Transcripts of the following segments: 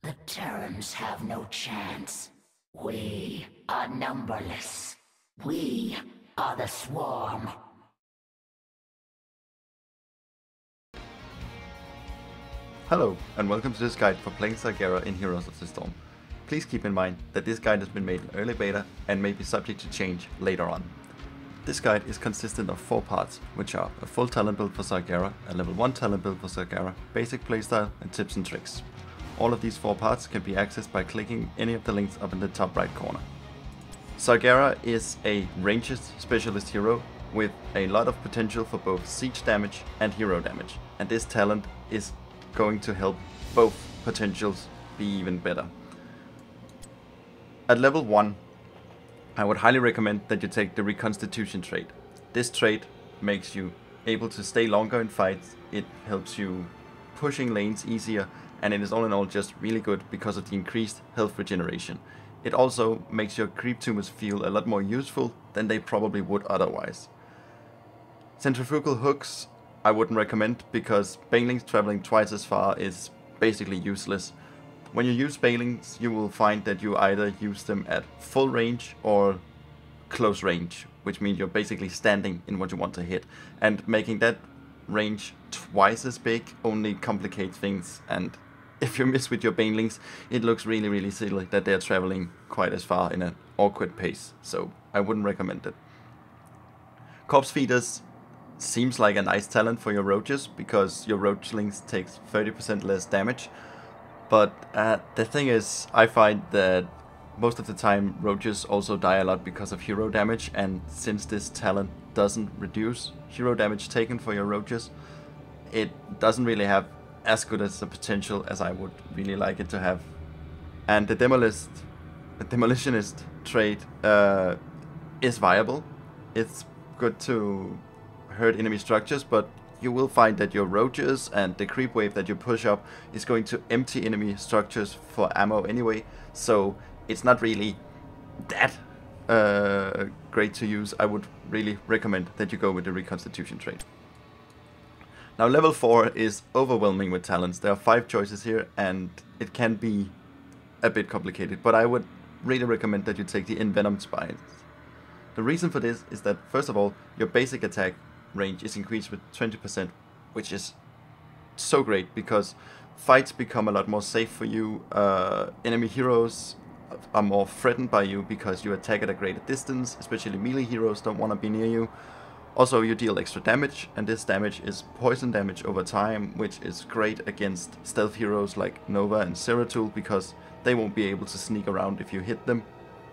The Terrans have no chance. We are numberless. We are the Swarm. Hello, and welcome to this guide for playing Zagara in Heroes of the Storm. Please keep in mind that this guide has been made in early beta and may be subject to change later on. This guide is consistent of 4 parts, which are a full talent build for Zagara, a level 1 talent build for Zagara, basic playstyle, and tips and tricks. All of these 4 parts can be accessed by clicking any of the links up in the top right corner. Zagara is a ranged specialist hero with a lot of potential for both siege damage and hero damage, and this talent is going to help both potentials be even better. At level 1, I would highly recommend that you take the Reconstitution trait. This trait makes you able to stay longer in fights, it helps you pushing lanes easier, and it is all in all just really good because of the increased health regeneration. It also makes your creep tumors feel a lot more useful than they probably would otherwise. Centrifugal hooks I wouldn't recommend because banelings traveling twice as far is basically useless. When you use banelings, you will find that you either use them at full range or close range, which means you're basically standing in what you want to hit, and making that range twice as big only complicates things, and if you miss with your banelings, it looks really silly that they're traveling quite as far in an awkward pace, so I wouldn't recommend it. Corpse Feeders seems like a nice talent for your roaches, because your roachlings takes 30% less damage, but the thing is, I find that most of the time roaches also die a lot because of hero damage, and since this talent doesn't reduce hero damage taken for your roaches, it doesn't really have as good as the potential as I would really like it to have. And the Demolitionist trait is viable. It's good to hurt enemy structures, but you will find that your roaches and the creep wave that you push up is going to empty enemy structures for ammo anyway, so it's not really that great to use. I would really recommend that you go with the Reconstitution trait. Now level 4 is overwhelming with talents. There are 5 choices here and it can be a bit complicated, but I would really recommend that you take the Envenomed Spines. The reason for this is that, first of all, your basic attack range is increased with 20%, which is so great because fights become a lot more safe for you. Enemy heroes are more threatened by you because you attack at a greater distance, especially melee heroes don't want to be near you. Also, you deal extra damage, and this damage is poison damage over time, which is great against stealth heroes like Nova and Zeratul because they won't be able to sneak around if you hit them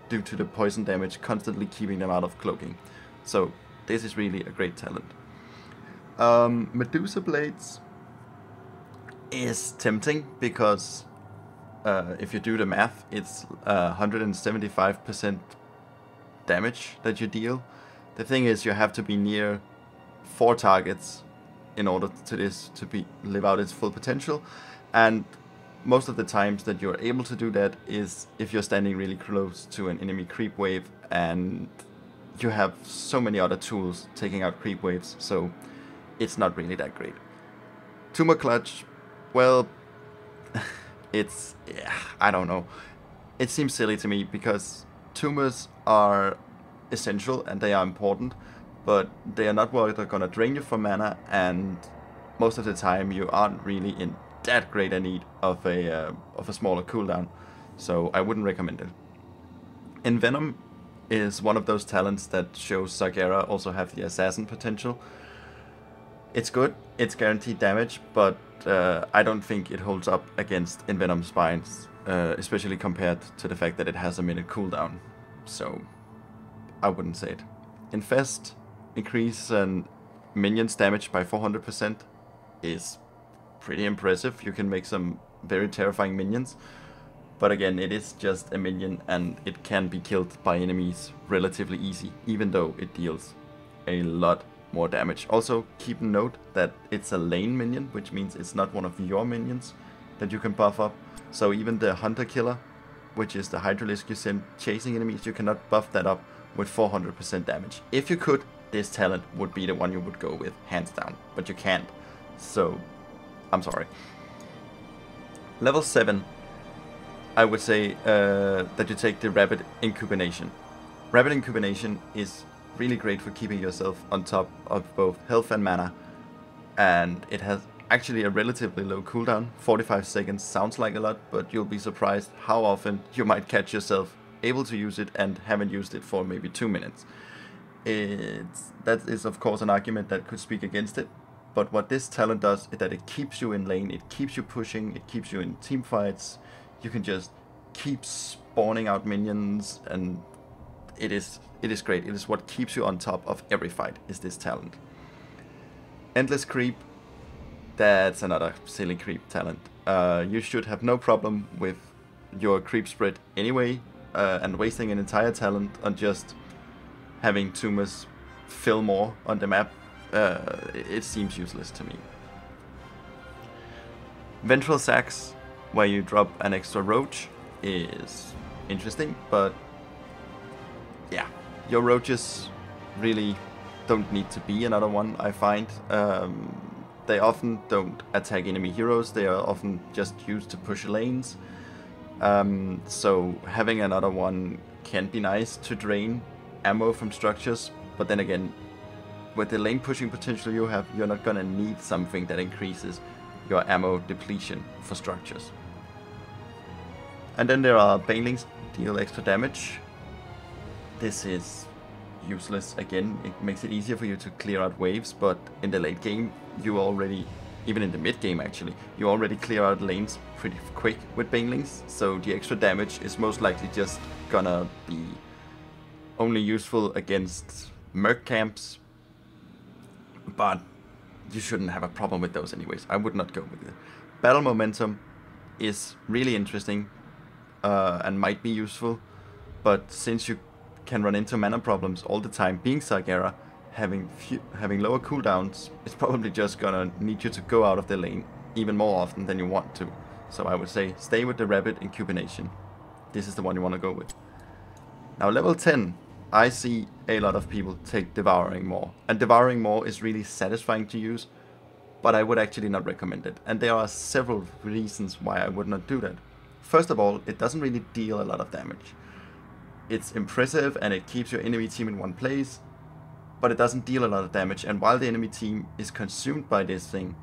due to the poison damage constantly keeping them out of cloaking. So this is really a great talent. Medusa Blades is tempting because if you do the math, it's 175% damage that you deal. The thing is, you have to be near 4 targets in order to this to live out its full potential, and most of the times that you're able to do that is if you're standing really close to an enemy creep wave and you have so many other tools taking out creep waves, so it's not really that great. Tumor Clutch, well, I don't know. It seems silly to me because tumors are essential and they are important, but they are not what are gonna drain you for mana, and most of the time you aren't really in that great a need of a smaller cooldown, so I wouldn't recommend it. Envenom is one of those talents that shows Zagara also have the assassin potential. It's good, it's guaranteed damage, but I don't think it holds up against Envenomed Spines, especially compared to the fact that it has a minute cooldown, so I wouldn't say it. Infest, increase minions damage by 400% is pretty impressive. You can make some very terrifying minions, but again, it is just a minion and it can be killed by enemies relatively easy, even though it deals a lot more damage. Also, keep note that it's a lane minion, which means it's not one of your minions that you can buff up. So even the Hunter Killer, which is the Hydralisk you send chasing enemies, you cannot buff that up with 400% damage. If you could, this talent would be the one you would go with, hands down, but you can't, so I'm sorry. Level 7 I would say that you take the Rapid Incubation. Rapid Incubation is really great for keeping yourself on top of both health and mana, and it has actually a relatively low cooldown. 45 seconds sounds like a lot, but you'll be surprised how often you might catch yourself able to use it and haven't used it for maybe 2 minutes. That is of course an argument that could speak against it, but what this talent does is that it keeps you in lane, it keeps you pushing, it keeps you in team fights. You can just keep spawning out minions, and it is great. It is what keeps you on top of every fight, is this talent. Endless Creep, that's another silly creep talent. You should have no problem with your creep spread anyway, and wasting an entire talent on just having Tumas fill more on the map. It seems useless to me. Ventral Sacks, where you drop an extra roach, is interesting, but yeah, your roaches really don't need to be another one, I find. They often don't attack enemy heroes, they are often just used to push lanes. So having another one can be nice to drain ammo from structures, but then again, with the lane pushing potential you have, you're not gonna need something that increases your ammo depletion for structures. And then there are Banelings, deal extra damage. This is useless again. It makes it easier for you to clear out waves, but in the late game, you already, even in the mid game actually, you already clear out lanes pretty quick with Banelings, so the extra damage is most likely just gonna be only useful against merc camps, but you shouldn't have a problem with those anyways. I would not go with it. Battle Momentum is really interesting and might be useful, but since you can run into mana problems all the time, being Zagara, having lower cooldowns, it's probably just gonna need you to go out of the lane even more often than you want to. So I would say stay with the Rapid Incubation. This is the one you want to go with. Now level 10, I see a lot of people take Devouring Maw, and Devouring Maw is really satisfying to use, but I would actually not recommend it, and there are several reasons why I would not do that. First of all, it doesn't really deal a lot of damage. It's impressive and it keeps your enemy team in one place, but it doesn't deal a lot of damage, and while the enemy team is consumed by this thing,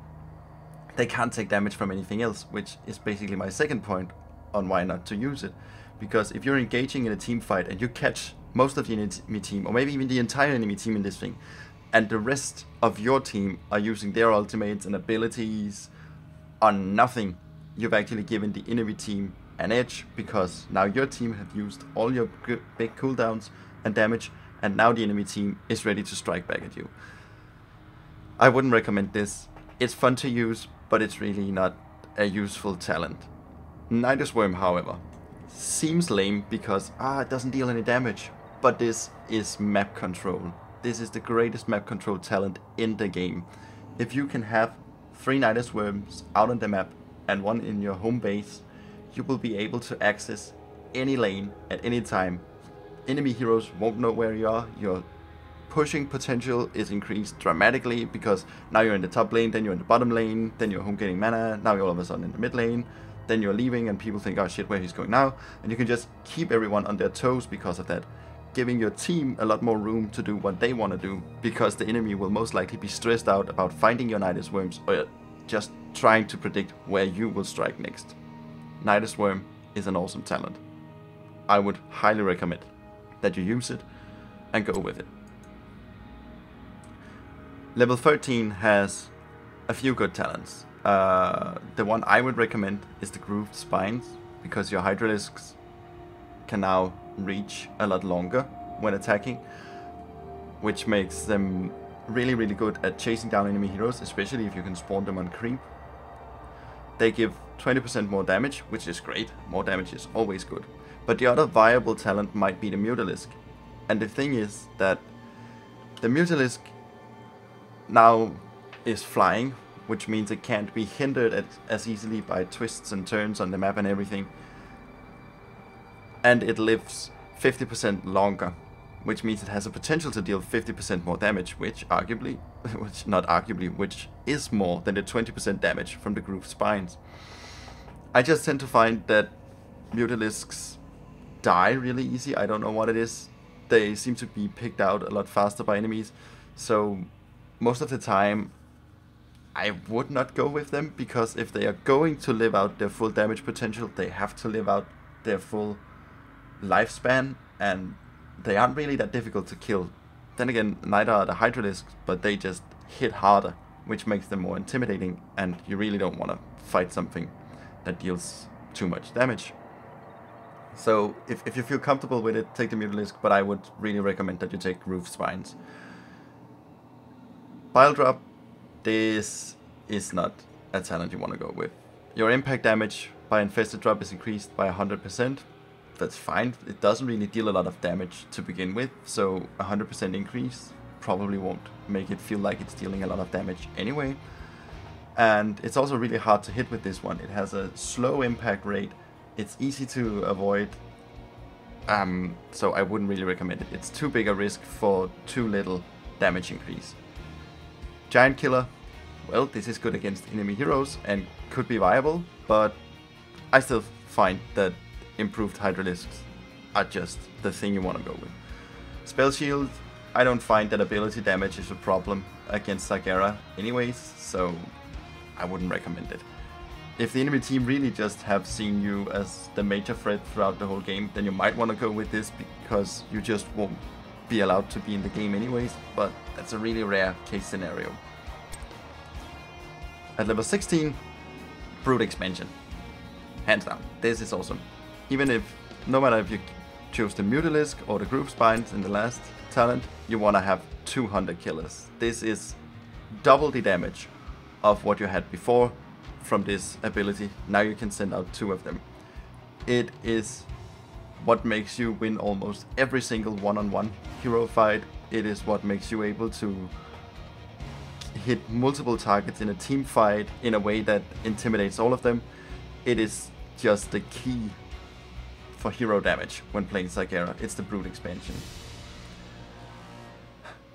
they can't take damage from anything else, which is basically my second point on why not to use it. Because if you're engaging in a team fight and you catch most of the enemy team, or maybe even the entire enemy team in this thing, and the rest of your team are using their ultimates and abilities on nothing, you've actually given the enemy team an edge, because now your team have used all your big cooldowns and damage, and now the enemy team is ready to strike back at you. I wouldn't recommend this. It's fun to use, but it's really not a useful talent. Nidus Worm, however, seems lame because it doesn't deal any damage, but this is map control. This is the greatest map control talent in the game. If you can have 3 Nidus Worms out on the map and 1 in your home base, you will be able to access any lane at any time. Enemy heroes won't know where you are. Your pushing potential is increased dramatically, because now you're in the top lane, then you're in the bottom lane, then you're home getting mana, now you're all of a sudden in the mid lane, then you're leaving and people think, oh shit, where he's going now? And you can just keep everyone on their toes because of that, giving your team a lot more room to do what they want to do, because the enemy will most likely be stressed out about finding your Nidus Worms or just trying to predict where you will strike next. Nidus Worm is an awesome talent. I would highly recommend that you use it and go with it. Level 13 has a few good talents. The one I would recommend is the Grooved Spines, because your Hydralisks can now reach a lot longer when attacking, which makes them really, really good at chasing down enemy heroes, especially if you can spawn them on creep. They give 20% more damage, which is great. More damage is always good. But the other viable talent might be the Mutalisk. And the thing is that the Mutalisk now is flying, which means it can't be hindered as easily by twists and turns on the map and everything. And it lives 50% longer, which means it has a potential to deal 50% more damage, which is more than the 20% damage from the Grooved Spines. I just tend to find that Mutalisks die really easy. I don't know what it is. They seem to be picked out a lot faster by enemies. So most of the time I would not go with them, because if they are going to live out their full damage potential, they have to live out their full lifespan, and they aren't really that difficult to kill. Then again, neither are the Hydralisks, but they just hit harder, which makes them more intimidating, and you really don't want to fight something that deals too much damage. So if you feel comfortable with it, take the Mutalisk, but I would really recommend that you take Roof Spines. Bile Drop, this is not a talent you want to go with. Your impact damage by Infested Drop is increased by 100%. That's fine. It doesn't really deal a lot of damage to begin with, so 100% increase probably won't make it feel like it's dealing a lot of damage anyway. And it's also really hard to hit with this one. It has a slow impact rate. It's easy to avoid. So I wouldn't really recommend it. It's too big a risk for too little damage increase. Giant Killer, well, this is good against enemy heroes and could be viable, but I still find that improved Hydralisks are just the thing you want to go with. Spell Shield, I don't find that ability damage is a problem against Zagara anyways, so I wouldn't recommend it. If the enemy team really just have seen you as the major threat throughout the whole game, then you might want to go with this, because you just won't be allowed to be in the game anyways, but that's a really rare case scenario. At level 16, Brute Expansion. Hands down, this is awesome. Even if, no matter if you choose the Mutalisk or the Groove Spines in the last talent, you want to have 200 killers. This is double the damage of what you had before from this ability. Now you can send out 2 of them. It is what makes you win almost every single one-on-one hero fight. It is what makes you able to hit multiple targets in a team fight in a way that intimidates all of them. It is just the key for hero damage when playing Zagara. It's the Brute Expansion.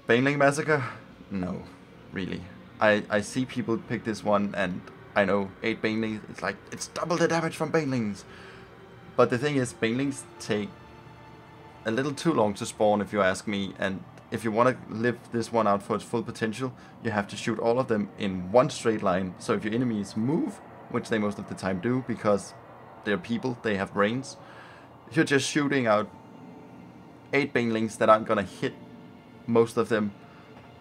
Baneling Massacre? No, really. I see people pick this one, and I know 8 Banelings, it's like, it's double the damage from Banelings. But the thing is, Banelings take a little too long to spawn, if you ask me, and if you want to live this one out for its full potential, you have to shoot all of them in one straight line. So if your enemies move, which they most of the time do, because they're people, they have brains, you're just shooting out 8 Banelings that aren't gonna hit most of them,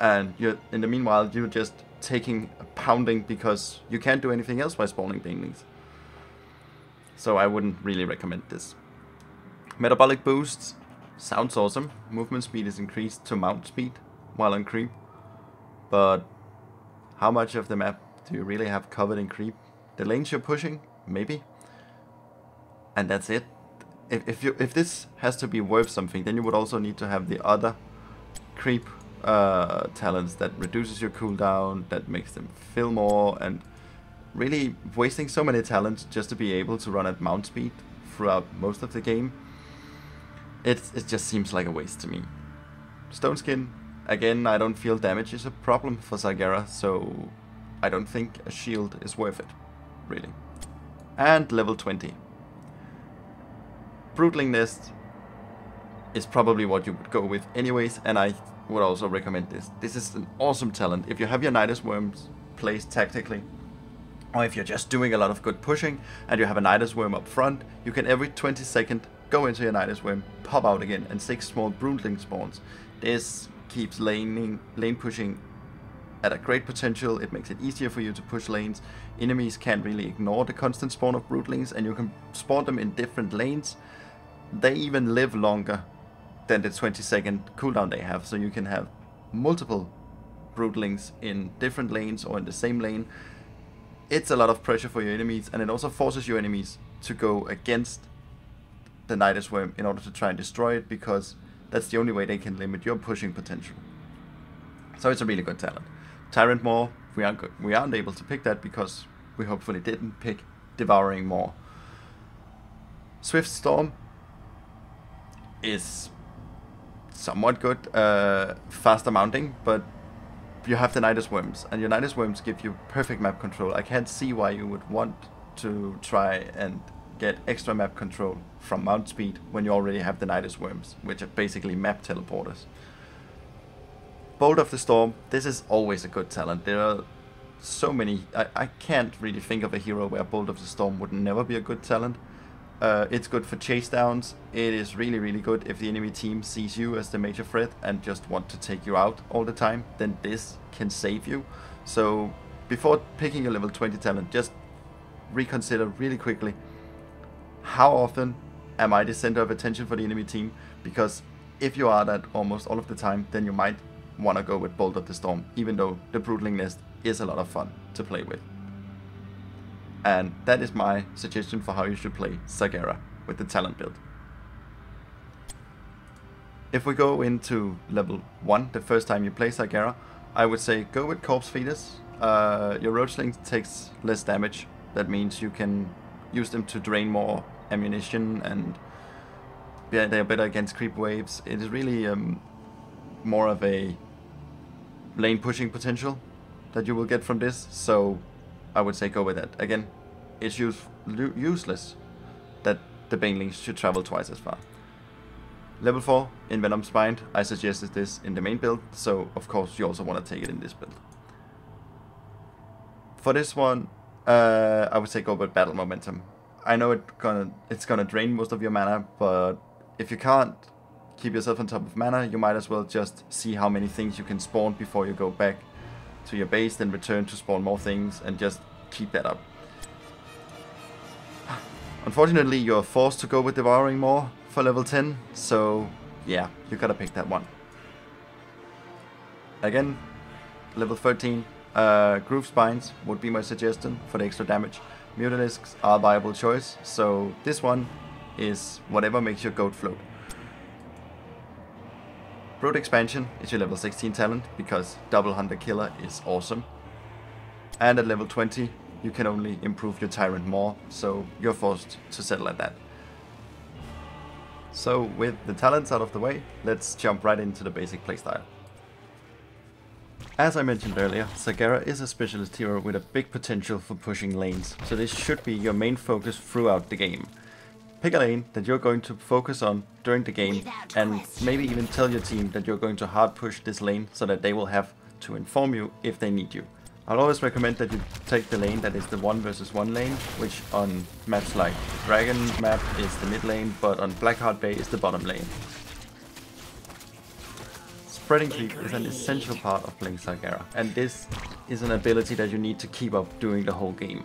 and you're, in the meanwhile, you're just taking a pounding because you can't do anything else by spawning Banelings. So I wouldn't really recommend this. Metabolic Boosts sounds awesome. Movement speed is increased to mount speed while on creep, but how much of the map do you really have covered in creep? The lanes you're pushing, maybe, and that's it. If this has to be worth something, then you would also need to have the other creep talents that reduces your cooldown, that makes them fill more, and really wasting so many talents just to be able to run at mount speed throughout most of the game. It just seems like a waste to me. Stone Skin, again, I don't feel damage is a problem for Zagara, so I don't think a shield is worth it, really. And level 20. Broodling Nest is probably what you would go with anyways, and I would also recommend this. This is an awesome talent. If you have your Nidus Worms placed tactically, or if you're just doing a lot of good pushing and you have a Nidus Worm up front, you can every 20 seconds go into your Nidus Worm, pop out again, and 6 small Broodling spawns. This keeps lane pushing at a great potential. It makes it easier for you to push lanes. Enemies can't really ignore the constant spawn of Broodlings, and you can spawn them in different lanes. They even live longer than the 20-second cooldown they have, so you can have multiple Broodlings in different lanes or in the same lane. It's a lot of pressure for your enemies, and it also forces your enemies to go against the Nidus Worm in order to try and destroy it, because that's the only way they can limit your pushing potential. So it's a really good talent. Tyrant Maw, we aren't able to pick that because we hopefully didn't pick Devouring Maw. Swift Storm is somewhat good, faster mounting, but you have the Nidus Worms, and your Nidus Worms give you perfect map control. I can't see why you would want to try and get extra map control from mount speed when you already have the Nidus Worms, which are basically map teleporters. Bolt of the Storm, this is always a good talent. There are so many, I can't really think of a hero where Bolt of the Storm would never be a good talent. It's good for chase downs. It is really, really good if the enemy team sees you as the major threat and just want to take you out all the time, then this can save you. So before picking a level 20 talent, just reconsider really quickly, how often am I the center of attention for the enemy team? Because if you are that almost all of the time, then you might want to go with Bolt of the Storm, even though the Brutling Nest is a lot of fun to play with. And that is my suggestion for how you should play Zagara with the talent build. If we go into level 1, the first time you play Zagara, I would say go with Corpse Feeders. Your Roachling takes less damage. That means you can use them to drain more ammunition, and they're better against creep waves. It is really more of a lane pushing potential that you will get from this, so I would say go with that. Again, it's useless that the Banelings should travel twice as far. Level 4, in Venom's Bind, I suggested this in the main build, so of course you also want to take it in this build. For this one, I would say go with Battle Momentum. I know it's gonna drain most of your mana, but if you can't keep yourself on top of mana, you might as well just see how many things you can spawn before you go back to your base, then return to spawn more things, and just keep that up. Unfortunately, you're forced to go with Devouring Maw for level 10, so yeah, you gotta pick that one. Again, level 13, Groove Spines would be my suggestion for the extra damage. Mutalisks are a viable choice, so this one is whatever makes your goat float. Brute Expansion is your level 16 talent, because Double Hunter Killer is awesome. And at level 20, you can only improve your Tyrant more, so you're forced to settle at that. So with the talents out of the way, let's jump right into the basic playstyle. As I mentioned earlier, Zagara is a specialist hero with a big potential for pushing lanes, so this should be your main focus throughout the game. Pick a lane that you're going to focus on during the game, and maybe even tell your team that you're going to hard push this lane so that they will have to inform you if they need you. I'll always recommend that you take the lane that is the 1 versus 1 lane, which on maps like Dragon map is the mid lane, but on Blackheart Bay is the bottom lane. Spreading creep is an essential part of playing Zagara, and this is an ability that you need to keep up during the whole game.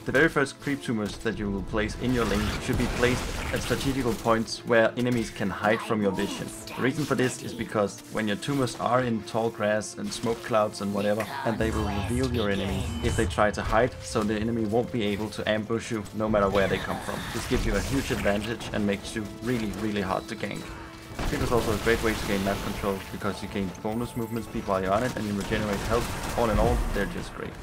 The very first creep tumors that you will place in your lane should be placed at strategical points where enemies can hide from your vision. The reason for this is because when your tumors are in tall grass and smoke clouds and whatever, and they will reveal your enemy if they try to hide, so the enemy won't be able to ambush you no matter where they come from. This gives you a huge advantage and makes you really hard to gank. Creep is also a great way to gain map control because you gain bonus movement speed while you're on it and you regenerate health. All in all, they're just great.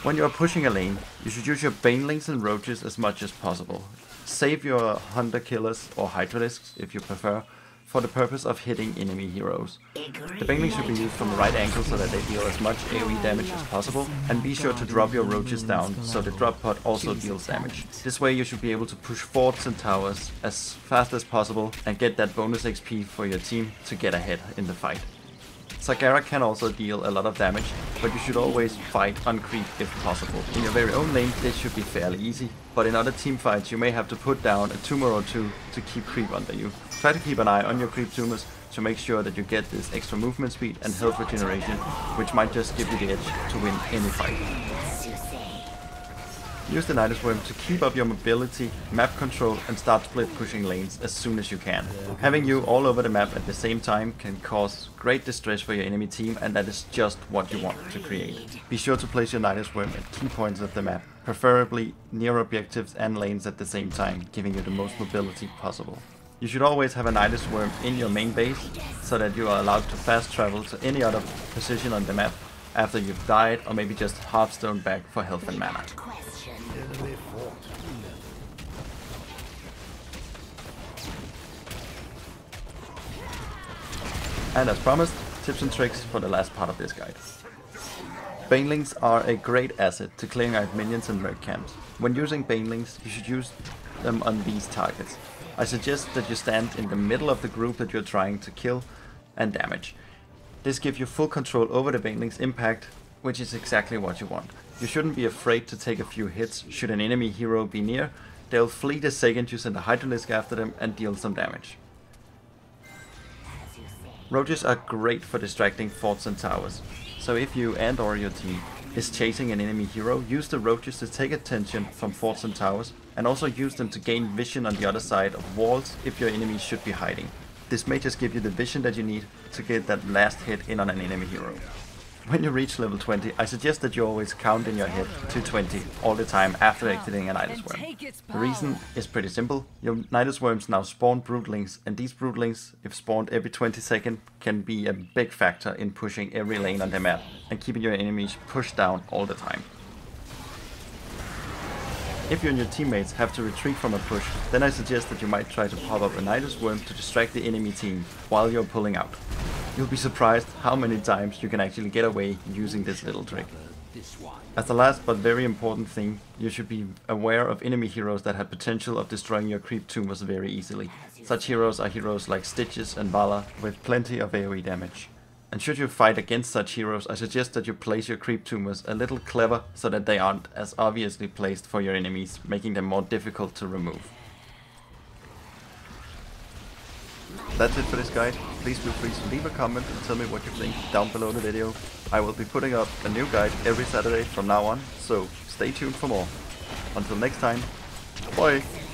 When you are pushing a lane, you should use your Banelings and Roaches as much as possible. Save your Hunter Killers or Hydralisks, if you prefer, for the purpose of hitting enemy heroes. The Banelings should be used from the right angle so that they deal as much AoE damage as possible, and be sure to drop your Roaches down so the drop pod also deals damage. This way you should be able to push forts and towers as fast as possible and get that bonus XP for your team to get ahead in the fight. Zagara can also deal a lot of damage, but you should always fight on creep if possible. In your very own lane this should be fairly easy, but in other team fights you may have to put down a tumor or two to keep creep under you. Try to keep an eye on your creep tumors to make sure that you get this extra movement speed and health regeneration, which might just give you the edge to win any fight. Use the Nidus Worm to keep up your mobility, map control, and start split pushing lanes as soon as you can. Having you all over the map at the same time can cause great distress for your enemy team, and that is just what you want to create. Be sure to place your Nidus Worm at key points of the map, preferably near objectives and lanes at the same time, giving you the most mobility possible. You should always have a Nidus Worm in your main base, so that you are allowed to fast travel to any other position on the map after you've died, or maybe just half-stone back for health and mana. And as promised, tips and tricks for the last part of this guide. Banelings are a great asset to clearing out minions and merc camps. When using Banelings, you should use them on these targets. I suggest that you stand in the middle of the group that you're trying to kill and damage. This gives you full control over the Banelings' impact, which is exactly what you want. You shouldn't be afraid to take a few hits should an enemy hero be near. They'll flee the second you send a Hydralisk after them and deal some damage. Roaches are great for distracting forts and towers. So if you and or your team is chasing an enemy hero, use the roaches to take attention from forts and towers, and also use them to gain vision on the other side of walls if your enemy should be hiding. This may just give you the vision that you need to get that last hit in on an enemy hero. When you reach level 20, I suggest that you always count in your head to 20 all the time after exiting a Nidus Worm. The reason is pretty simple. Your Nidus Worms now spawn Broodlings, and these Broodlings, if spawned every 20 seconds, can be a big factor in pushing every lane on the map and keeping your enemies pushed down all the time. If you and your teammates have to retreat from a push, then I suggest that you might try to pop up a Nidus Worm to distract the enemy team while you're pulling out. You'll be surprised how many times you can actually get away using this little trick. As the last but very important thing, you should be aware of enemy heroes that have potential of destroying your creep tumors very easily. Such heroes are heroes like Stitches and Vala with plenty of AoE damage. And should you fight against such heroes, I suggest that you place your creep tumors a little clever so that they aren't as obviously placed for your enemies, making them more difficult to remove. That's it for this guide. Please feel free to leave a comment and tell me what you think down below the video. I will be putting up a new guide every Saturday from now on, so stay tuned for more. Until next time, bye!